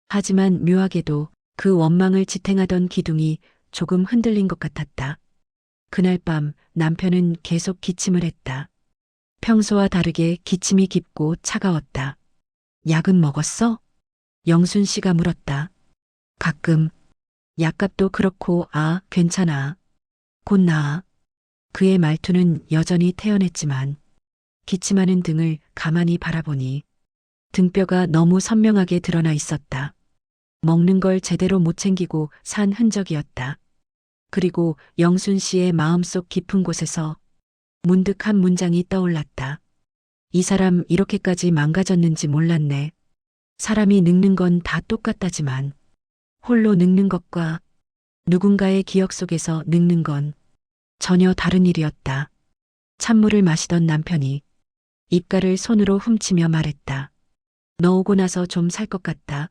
하지만 묘하게도 그 원망을 지탱하던 기둥이 조금 흔들린 것 같았다. 그날 밤 남편은 계속 기침을 했다. 평소와 다르게 기침이 깊고 차가웠다. 약은 먹었어? 영순 씨가 물었다. 가끔. 약값도 그렇고 괜찮아. 곧 나아. 그의 말투는 여전히 태연했지만 기침하는 등을 가만히 바라보니 등뼈가 너무 선명하게 드러나 있었다. 먹는 걸 제대로 못 챙기고 산 흔적이었다. 그리고 영순 씨의 마음속 깊은 곳에서 문득 한 문장이 떠올랐다. 이 사람 이렇게까지 망가졌는지 몰랐네. 사람이 늙는 건 다 똑같다지만 홀로 늙는 것과 누군가의 기억 속에서 늙는 건 전혀 다른 일이었다. 찬물을 마시던 남편이 입가를 손으로 훔치며 말했다. 너 오고 나서 좀 살 것 같다.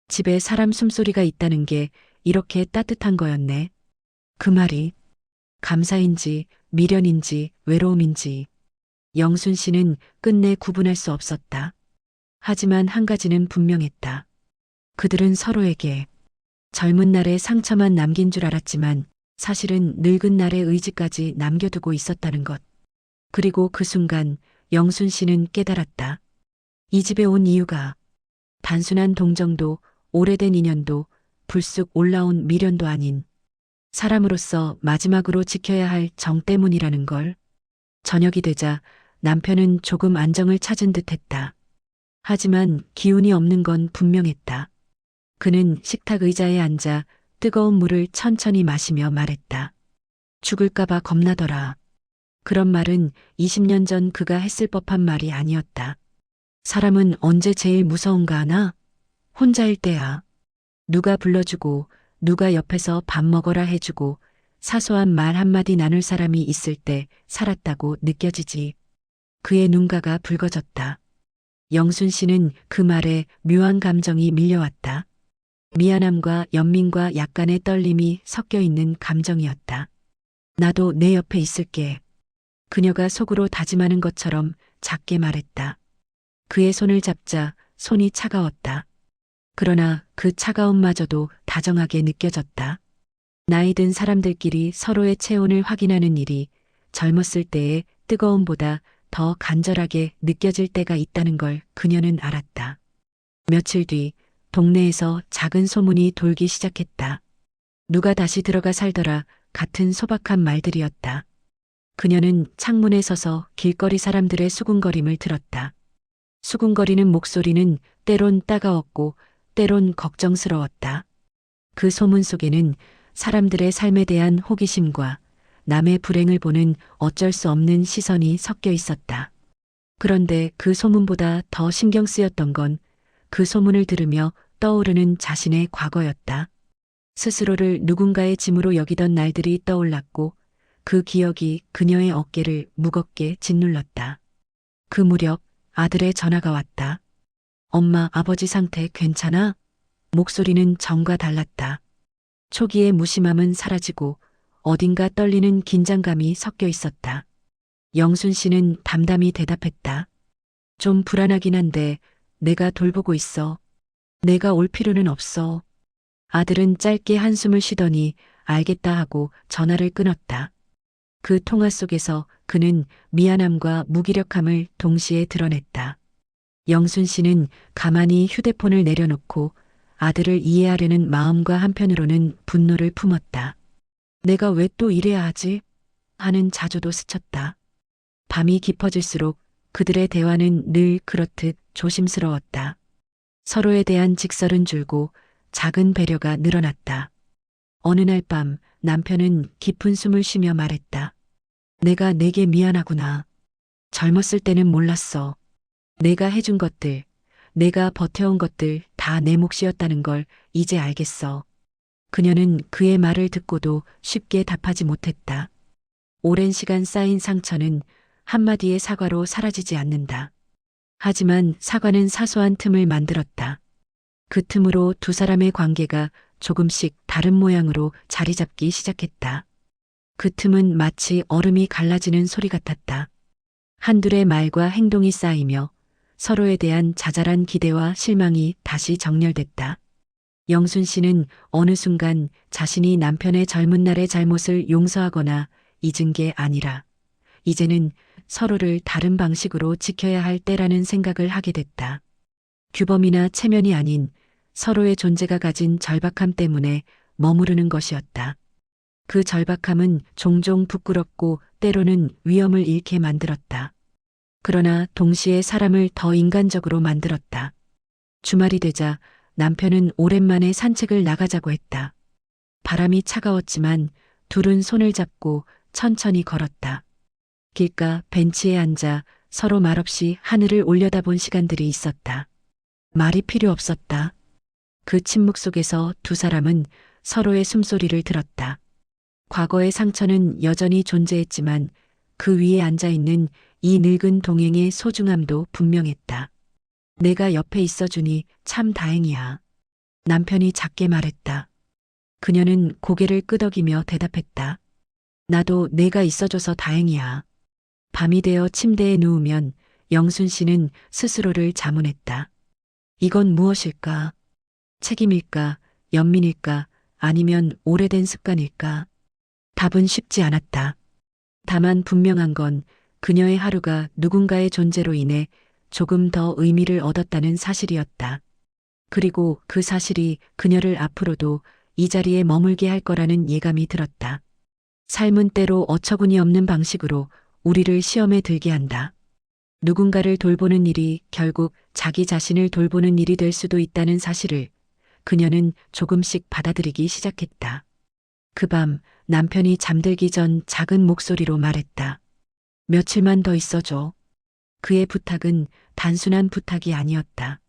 집에 사람 숨소리가 있다는 게 이렇게 따뜻한 거였네. 그 말이 감사인지 미련인지 외로움인지 영순 씨는 끝내 구분할 수 없었다. 하지만 한 가지는 분명했다. 그들은 서로에게 젊은 날의 상처만 남긴 줄 알았지만 사실은 늙은 날의 의지까지 남겨두고 있었다는 것. 그리고 그 순간 영순 씨는 깨달았다. 이 집에 온 이유가 단순한 동정도 오래된 인연도 불쑥 올라온 미련도 아닌 사람으로서 마지막으로 지켜야 할 정 때문이라는 걸. 저녁이 되자 남편은 조금 안정을 찾은 듯 했다. 하지만 기운이 없는 건 분명했다. 그는 식탁 의자에 앉아 뜨거운 물을 천천히 마시며 말했다. 죽을까봐 겁나더라. 그런 말은 20년 전 그가 했을 법한 말이 아니었다. 사람은 언제 제일 무서운가 하나? 혼자일 때야. 누가 불러주고 누가 옆에서 밥 먹어라 해주고 사소한 말 한마디 나눌 사람이 있을 때 살았다고 느껴지지. 그의 눈가가 붉어졌다. 영순 씨는 그 말에 묘한 감정이 밀려왔다. 미안함과 연민과 약간의 떨림이 섞여 있는 감정이었다. 나도 내 옆에 있을게. 그녀가 속으로 다짐하는 것처럼 작게 말했다. 그의 손을 잡자 손이 차가웠다. 그러나 그 차가움마저도 다정하게 느껴졌다. 나이 든 사람들끼리 서로의 체온을 확인하는 일이 젊었을 때의 뜨거움보다 더 간절하게 느껴질 때가 있다는 걸 그녀는 알았다. 며칠 뒤 동네에서 작은 소문이 돌기 시작했다. 누가 다시 들어가 살더라 같은 소박한 말들이었다. 그녀는 창문에 서서 길거리 사람들의 수군거림을 들었다. 수군거리는 목소리는 때론 따가웠고 때론 걱정스러웠다. 그 소문 속에는 사람들의 삶에 대한 호기심과 남의 불행을 보는 어쩔 수 없는 시선이 섞여 있었다. 그런데 그 소문보다 더 신경 쓰였던 건 그 소문을 들으며 떠오르는 자신의 과거였다. 스스로를 누군가의 짐으로 여기던 날들이 떠올랐고 그 기억이 그녀의 어깨를 무겁게 짓눌렀다. 그 무렵 아들의 전화가 왔다. 엄마, 아버지 상태 괜찮아? 목소리는 전과 달랐다. 초기의 무심함은 사라지고 어딘가 떨리는 긴장감이 섞여 있었다. 영순 씨는 담담히 대답했다. 좀 불안하긴 한데 내가 돌보고 있어. 내가 올 필요는 없어. 아들은 짧게 한숨을 쉬더니 알겠다 하고 전화를 끊었다. 그 통화 속에서 그는 미안함과 무기력함을 동시에 드러냈다. 영순 씨는 가만히 휴대폰을 내려놓고 아들을 이해하려는 마음과 한편으로는 분노를 품었다. 내가 왜 또 이래야 하지? 하는 자조도 스쳤다. 밤이 깊어질수록 그들의 대화는 늘 그렇듯 조심스러웠다. 서로에 대한 직설은 줄고 작은 배려가 늘어났다. 어느 날 밤 남편은 깊은 숨을 쉬며 말했다. 내가 내게 미안하구나. 젊었을 때는 몰랐어. 내가 해준 것들, 내가 버텨온 것들 다 내 몫이었다는 걸 이제 알겠어. 그녀는 그의 말을 듣고도 쉽게 답하지 못했다. 오랜 시간 쌓인 상처는 한마디의 사과로 사라지지 않는다. 하지만 사과는 사소한 틈을 만들었다. 그 틈으로 두 사람의 관계가 조금씩 다른 모양으로 자리 잡기 시작했다. 그 틈은 마치 얼음이 갈라지는 소리 같았다. 한둘의 말과 행동이 쌓이며 서로에 대한 자잘한 기대와 실망이 다시 정렬됐다. 영순 씨는 어느 순간 자신이 남편의 젊은 날의 잘못을 용서하거나 잊은 게 아니라 이제는 서로를 다른 방식으로 지켜야 할 때라는 생각을 하게 됐다. 규범이나 체면이 아닌 서로의 존재가 가진 절박함 때문에 머무르는 것이었다. 그 절박함은 종종 부끄럽고 때로는 위험을 잃게 만들었다. 그러나 동시에 사람을 더 인간적으로 만들었다. 주말이 되자 남편은 오랜만에 산책을 나가자고 했다. 바람이 차가웠지만 둘은 손을 잡고 천천히 걸었다. 길가 벤치에 앉아 서로 말없이 하늘을 올려다본 시간들이 있었다. 말이 필요 없었다. 그 침묵 속에서 두 사람은 서로의 숨소리를 들었다. 과거의 상처는 여전히 존재했지만 그 위에 앉아있는 이 늙은 동행의 소중함도 분명했다. 내가 옆에 있어주니 참 다행이야. 남편이 작게 말했다. 그녀는 고개를 끄덕이며 대답했다. 나도 내가 있어줘서 다행이야. 밤이 되어 침대에 누우면 영순 씨는 스스로를 자문했다. 이건 무엇일까? 책임일까? 연민일까? 아니면 오래된 습관일까? 답은 쉽지 않았다. 다만 분명한 건 그녀의 하루가 누군가의 존재로 인해 조금 더 의미를 얻었다는 사실이었다. 그리고 그 사실이 그녀를 앞으로도 이 자리에 머물게 할 거라는 예감이 들었다. 삶은 때로 어처구니 없는 방식으로 우리를 시험에 들게 한다. 누군가를 돌보는 일이 결국 자기 자신을 돌보는 일이 될 수도 있다는 사실을 그녀는 조금씩 받아들이기 시작했다. 그 밤 남편이 잠들기 전 작은 목소리로 말했다. 며칠만 더 있어줘. 그의 부탁은 단순한 부탁이 아니었다.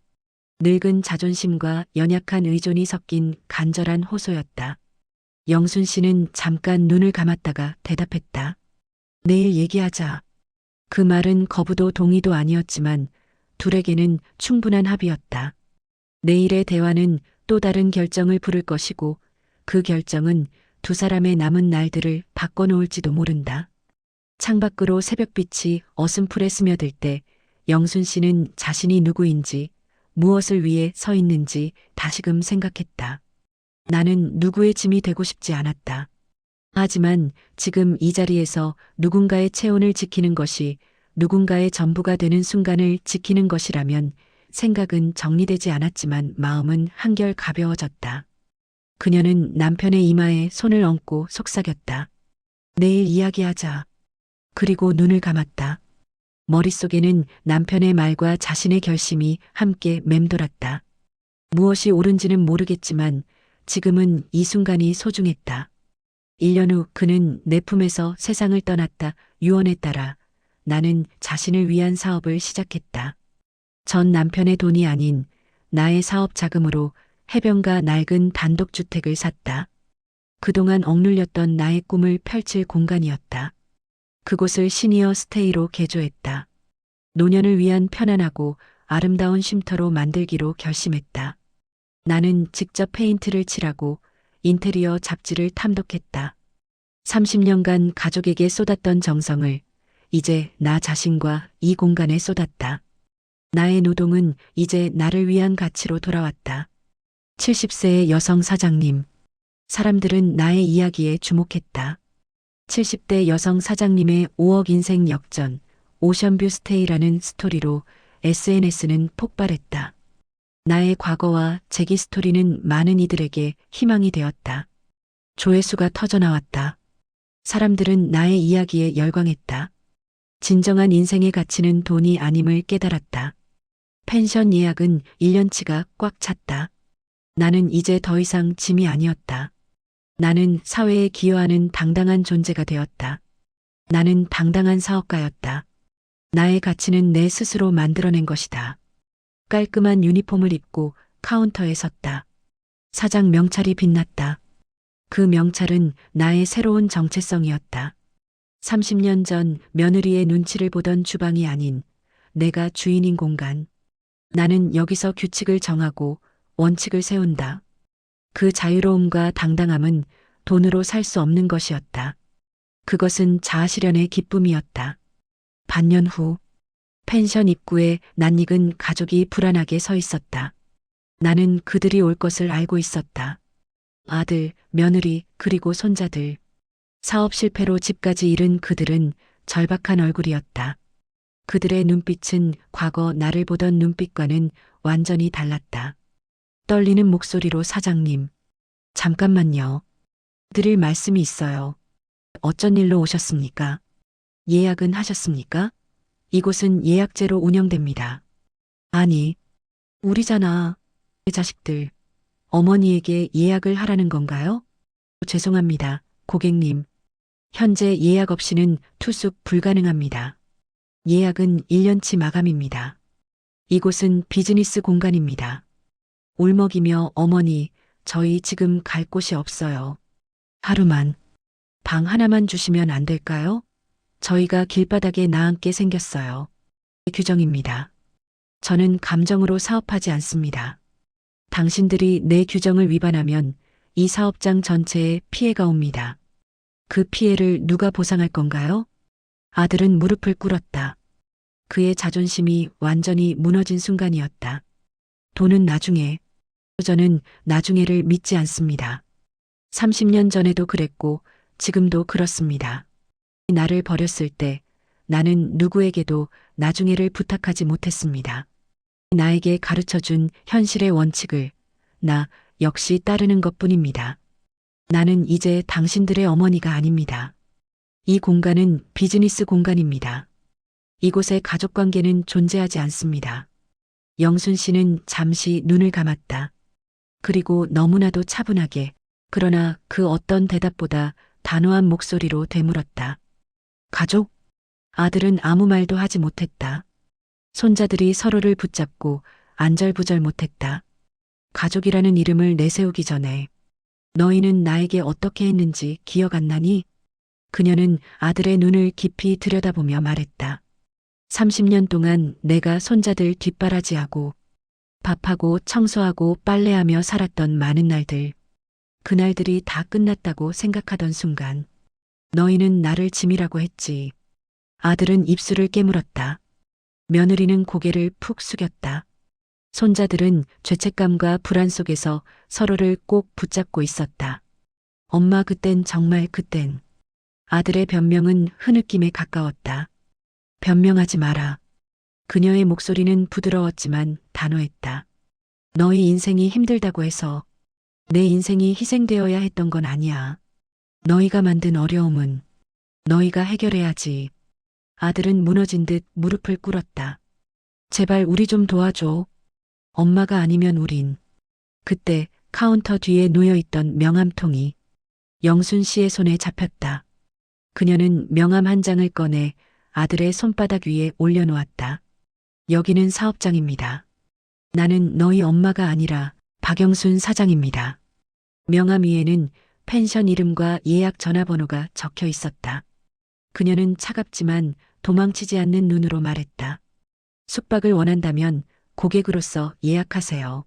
늙은 자존심과 연약한 의존이 섞인 간절한 호소였다. 영순 씨는 잠깐 눈을 감았다가 대답했다. 내일 얘기하자. 그 말은 거부도 동의도 아니었지만 둘에게는 충분한 합의였다. 내일의 대화는 또 다른 결정을 부를 것이고 그 결정은 두 사람의 남은 날들을 바꿔놓을지도 모른다. 창밖으로 새벽빛이 어슴풀에 스며들 때 영순 씨는 자신이 누구인지 무엇을 위해 서 있는지 다시금 생각했다. 나는 누구의 짐이 되고 싶지 않았다. 하지만 지금 이 자리에서 누군가의 체온을 지키는 것이 누군가의 전부가 되는 순간을 지키는 것이라면 생각은 정리되지 않았지만 마음은 한결 가벼워졌다. 그녀는 남편의 이마에 손을 얹고 속삭였다. 내일 이야기하자. 그리고 눈을 감았다. 머릿속에는 남편의 말과 자신의 결심이 함께 맴돌았다. 무엇이 옳은지는 모르겠지만 지금은 이 순간이 소중했다. 1년 후 그는 내 품에서 세상을 떠났다. 유언에 따라 나는 자신을 위한 사업을 시작했다. 전 남편의 돈이 아닌 나의 사업 자금으로 해변가 낡은 단독주택을 샀다. 그동안 억눌렸던 나의 꿈을 펼칠 공간이었다. 그곳을 시니어 스테이로 개조했다. 노년을 위한 편안하고 아름다운 쉼터로 만들기로 결심했다. 나는 직접 페인트를 칠하고 인테리어 잡지를 탐독했다. 30년간 가족에게 쏟았던 정성을 이제 나 자신과 이 공간에 쏟았다. 나의 노동은 이제 나를 위한 가치로 돌아왔다. 70세의 여성 사장님. 사람들은 나의 이야기에 주목했다. 70대 여성 사장님의 5억 인생 역전, 오션뷰 스테이라는 스토리로 SNS는 폭발했다. 나의 과거와 재기 스토리는 많은 이들에게 희망이 되었다. 조회수가 터져나왔다. 사람들은 나의 이야기에 열광했다. 진정한 인생의 가치는 돈이 아님을 깨달았다. 펜션 예약은 1년치가 꽉 찼다. 나는 이제 더 이상 짐이 아니었다. 나는 사회에 기여하는 당당한 존재가 되었다. 나는 당당한 사업가였다. 나의 가치는 내 스스로 만들어낸 것이다. 깔끔한 유니폼을 입고 카운터에 섰다. 사장 명찰이 빛났다. 그 명찰은 나의 새로운 정체성이었다. 30년 전 며느리의 눈치를 보던 주방이 아닌 내가 주인인 공간. 나는 여기서 규칙을 정하고 원칙을 세운다. 그 자유로움과 당당함은 돈으로 살 수 없는 것이었다. 그것은 자아실현의 기쁨이었다. 반년 후 펜션 입구에 낯익은 가족이 불안하게 서 있었다. 나는 그들이 올 것을 알고 있었다. 아들, 며느리, 그리고 손자들. 사업 실패로 집까지 잃은 그들은 절박한 얼굴이었다. 그들의 눈빛은 과거 나를 보던 눈빛과는 완전히 달랐다. 떨리는 목소리로 사장님. 잠깐만요. 드릴 말씀이 있어요. 어쩐 일로 오셨습니까? 예약은 하셨습니까? 이곳은 예약제로 운영됩니다. 아니, 우리잖아. 내 자식들. 어머니에게 예약을 하라는 건가요? 죄송합니다, 고객님. 현재 예약 없이는 투숙 불가능합니다. 예약은 1년치 마감입니다. 이곳은 비즈니스 공간입니다. 울먹이며 어머니, 저희 지금 갈 곳이 없어요. 하루만, 방 하나만 주시면 안 될까요? 저희가 길바닥에 나앉게 생겼어요. 규정입니다. 저는 감정으로 사업하지 않습니다. 당신들이 내 규정을 위반하면 이 사업장 전체에 피해가 옵니다. 그 피해를 누가 보상할 건가요? 아들은 무릎을 꿇었다. 그의 자존심이 완전히 무너진 순간이었다. 돈은 나중에, 저는 나중에를 믿지 않습니다. 30년 전에도 그랬고 지금도 그렇습니다. 나를 버렸을 때 나는 누구에게도 나중에를 부탁하지 못했습니다. 나에게 가르쳐준 현실의 원칙을 나 역시 따르는 것뿐입니다. 나는 이제 당신들의 어머니가 아닙니다. 이 공간은 비즈니스 공간입니다. 이곳에 가족 관계는 존재하지 않습니다. 영순 씨는 잠시 눈을 감았다. 그리고 너무나도 차분하게, 그러나 그 어떤 대답보다 단호한 목소리로 되물었다. 가족? 아들은 아무 말도 하지 못했다. 손자들이 서로를 붙잡고 안절부절 못했다. 가족이라는 이름을 내세우기 전에 너희는 나에게 어떻게 했는지 기억 안 나니? 그녀는 아들의 눈을 깊이 들여다보며 말했다. 30년 동안 내가 손자들 뒷바라지하고 밥하고 청소하고 빨래하며 살았던 많은 날들. 그날들이 다 끝났다고 생각하던 순간 너희는 나를 짐이라고 했지. 아들은 입술을 깨물었다. 며느리는 고개를 푹 숙였다. 손자들은 죄책감과 불안 속에서 서로를 꼭 붙잡고 있었다. 엄마 그땐 정말 그땐. 아들의 변명은 흐느낌에 가까웠다. 변명하지 마라. 그녀의 목소리는 부드러웠지만 단호했다. 너희 인생이 힘들다고 해서 내 인생이 희생되어야 했던 건 아니야. 너희가 만든 어려움은 너희가 해결해야지. 아들은 무너진 듯 무릎을 꿇었다. 제발 우리 좀 도와줘. 엄마가 아니면 우린. 그때 카운터 뒤에 놓여있던 명함통이 영순 씨의 손에 잡혔다. 그녀는 명함 한 장을 꺼내 아들의 손바닥 위에 올려놓았다. 여기는 사업장입니다. 나는 너희 엄마가 아니라 박영순 사장입니다. 명함 위에는 펜션 이름과 예약 전화번호가 적혀 있었다. 그녀는 차갑지만 도망치지 않는 눈으로 말했다. 숙박을 원한다면 고객으로서 예약하세요.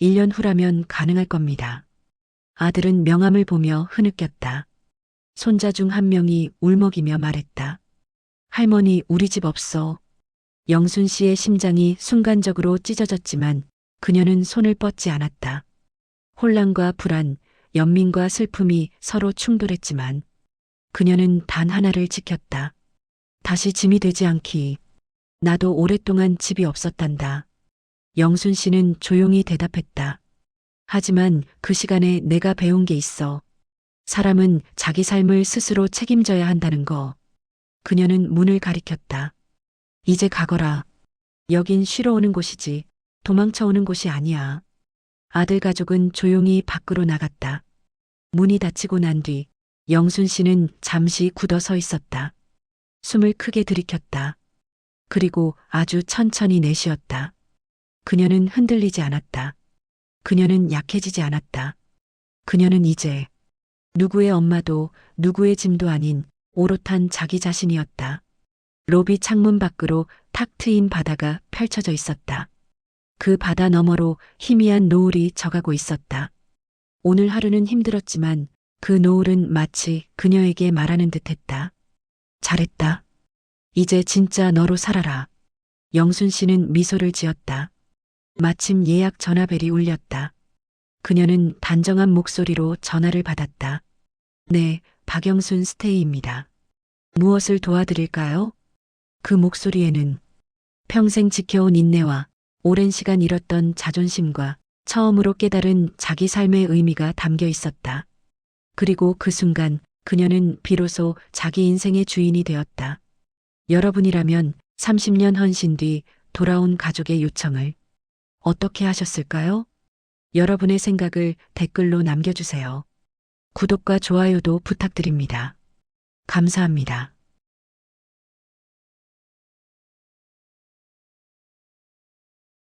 1년 후라면 가능할 겁니다. 아들은 명함을 보며 흐느꼈다. 손자 중 한 명이 울먹이며 말했다. 할머니 우리 집 없어. 영순 씨의 심장이 순간적으로 찢어졌지만 그녀는 손을 뻗지 않았다. 혼란과 불안, 연민과 슬픔이 서로 충돌했지만 그녀는 단 하나를 지켰다. 다시 짐이 되지 않기. 나도 오랫동안 집이 없었단다. 영순 씨는 조용히 대답했다. 하지만 그 시간에 내가 배운 게 있어. 사람은 자기 삶을 스스로 책임져야 한다는 거. 그녀는 문을 가리켰다. 이제 가거라. 여긴 쉬러 오는 곳이지 도망쳐 오는 곳이 아니야. 아들 가족은 조용히 밖으로 나갔다. 문이 닫히고 난 뒤 영순 씨는 잠시 굳어 서 있었다. 숨을 크게 들이켰다. 그리고 아주 천천히 내쉬었다. 그녀는 흔들리지 않았다. 그녀는 약해지지 않았다. 그녀는 이제 누구의 엄마도 누구의 짐도 아닌 오롯한 자기 자신이었다. 로비 창문 밖으로 탁 트인 바다가 펼쳐져 있었다. 그 바다 너머로 희미한 노을이 져가고 있었다. 오늘 하루는 힘들었지만 그 노을은 마치 그녀에게 말하는 듯했다. 잘했다. 이제 진짜 너로 살아라. 영순 씨는 미소를 지었다. 마침 예약 전화벨이 울렸다. 그녀는 단정한 목소리로 전화를 받았다. 네, 박영순 스테이입니다. 무엇을 도와드릴까요? 그 목소리에는 평생 지켜온 인내와 오랜 시간 잃었던 자존심과 처음으로 깨달은 자기 삶의 의미가 담겨 있었다. 그리고 그 순간 그녀는 비로소 자기 인생의 주인이 되었다. 여러분이라면 30년 헌신 뒤 돌아온 가족의 요청을 어떻게 하셨을까요? 여러분의 생각을 댓글로 남겨주세요. 구독과 좋아요도 부탁드립니다. 감사합니다.